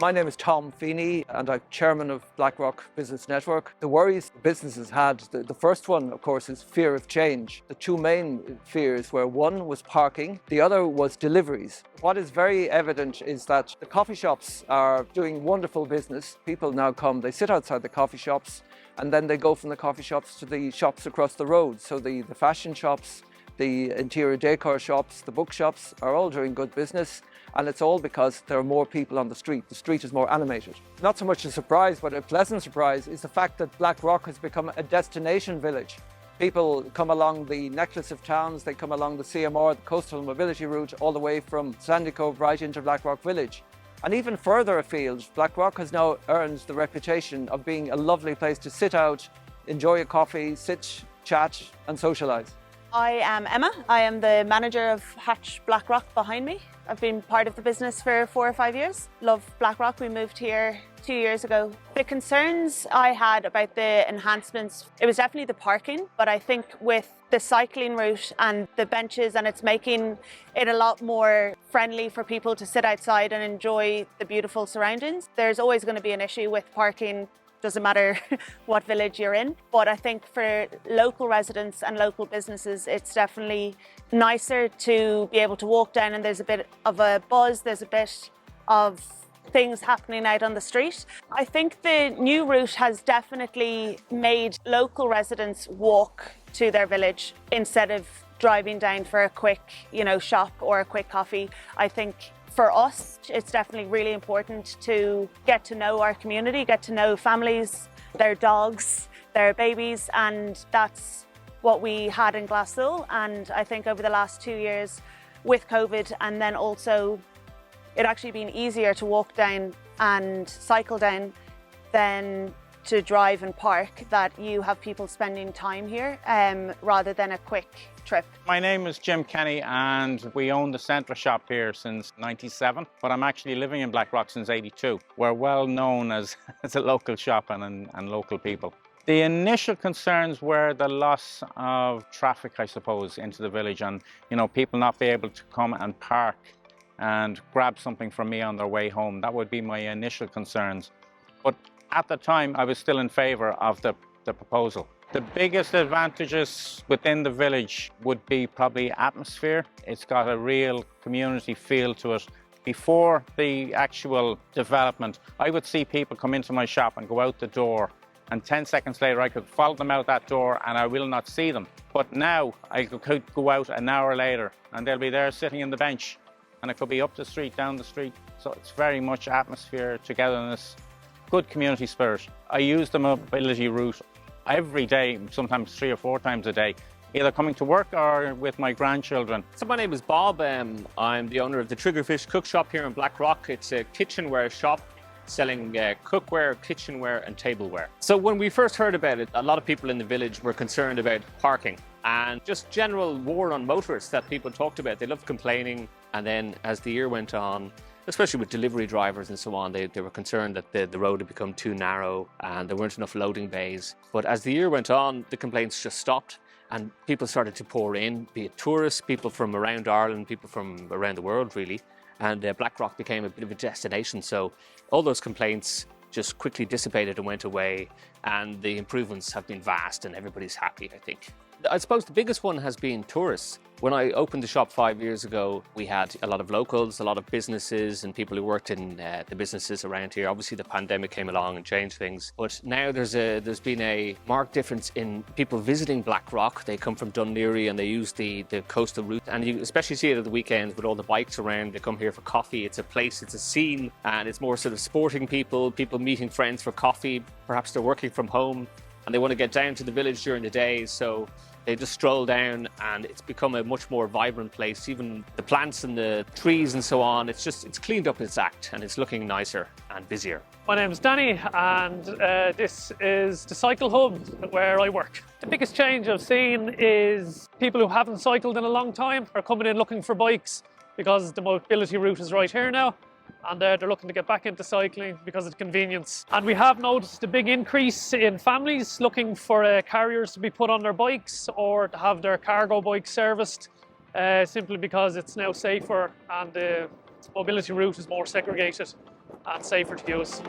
My name is Tom Feeney and I'm chairman of Blackrock Business Network. The worries businesses had, the first one, of course, is fear of change. The two main fears were, one was parking, the other was deliveries. What is very evident is that the coffee shops are doing wonderful business. People now come, they sit outside the coffee shops, and then they go from the coffee shops to the shops across the road. So the fashion shops, the interior decor shops, the bookshops are all doing good business, and it's all because there are more people on the street. The street is more animated. Not so much a surprise, but a pleasant surprise is the fact that Blackrock has become a destination village. People come along the necklace of towns, they come along the CMR, the coastal mobility route, all the way from Sandy Cove right into Blackrock village. And even further afield, Blackrock has now earned the reputation of being a lovely place to sit out, enjoy a coffee, sit, chat and socialise. I am Emma. I am the manager of Hatch Blackrock behind me. I've been part of the business for 4 or 5 years. Love Blackrock. We moved here 2 years ago. The concerns I had about the enhancements, it was definitely the parking, but I think with the cycling route and the benches, and it's making it a lot more friendly for people to sit outside and enjoy the beautiful surroundings. There's always going to be an issue with parking. Doesn't matter what village you're in. But I think for local residents and local businesses, it's definitely nicer to be able to walk down and there's a bit of a buzz, there's a bit of things happening out on the street. I think the new route has definitely made local residents walk to their village instead of driving down for a quick, shop or a quick coffee. I think for us, it's definitely really important to get to know our community, get to know families, their dogs, their babies, and that's what we had in Costal. And I think over the last 2 years with COVID, and then also it actually been easier to walk down and cycle down than to drive and park, that you have people spending time here rather than a quick trip. My name is Jim Kenny and we own the Centre shop here since '97, but I'm actually living in Blackrock since '82. We're well known as a local shop and local people. The initial concerns were the loss of traffic, I suppose, into the village and, people not be able to come and park and grab something from me on their way home. That would be my initial concerns. But at the time, I was still in favour of the proposal. The biggest advantages within the village would be probably atmosphere. It's got a real community feel to it. Before the actual development, I would see people come into my shop and go out the door, and 10 seconds later I could follow them out that door and I will not see them. But now I could go out an hour later and they'll be there sitting in the bench, and it could be up the street, down the street. So it's very much atmosphere, togetherness, good community spirit. I use the mobility route every day, sometimes 3 or 4 times a day, either coming to work or with my grandchildren. So my name is Bob. I'm the owner of the Triggerfish Cook Shop here in Blackrock. It's a kitchenware shop selling cookware, kitchenware and tableware. So when we first heard about it, a lot of people in the village were concerned about parking and just general war on motorists that people talked about. They loved complaining, and then as the year went on, especially with delivery drivers and so on, they were concerned that the road had become too narrow and there weren't enough loading bays. But as the year went on, the complaints just stopped and people started to pour in, be it tourists, people from around Ireland, people from around the world really, and Blackrock became a bit of a destination. So all those complaints just quickly dissipated and went away, and the improvements have been vast and everybody's happy, I think. I suppose the biggest one has been tourists. When I opened the shop 5 years ago, we had a lot of locals, a lot of businesses and people who worked in the businesses around here. Obviously the pandemic came along and changed things, but now there's been a marked difference in people visiting Blackrock. They come from Dun Laoghaire and they use the coastal route, and you especially see it at the weekends with all the bikes around. They come here for coffee. It's a place, it's a scene, and it's more sort of sporting people meeting friends for coffee. Perhaps they're working from home and they want to get down to the village during the day, so they just stroll down, and it's become a much more vibrant place. Even the plants and the trees and so on, it's cleaned up its act and it's looking nicer and busier. My name is Danny and this is the cycle hub where I work. The biggest change I've seen is people who haven't cycled in a long time are coming in looking for bikes because the mobility route is right here now. And they're looking to get back into cycling because of convenience. And we have noticed a big increase in families looking for carriers to be put on their bikes or to have their cargo bikes serviced, simply because it's now safer and mobility route is more segregated and safer to use.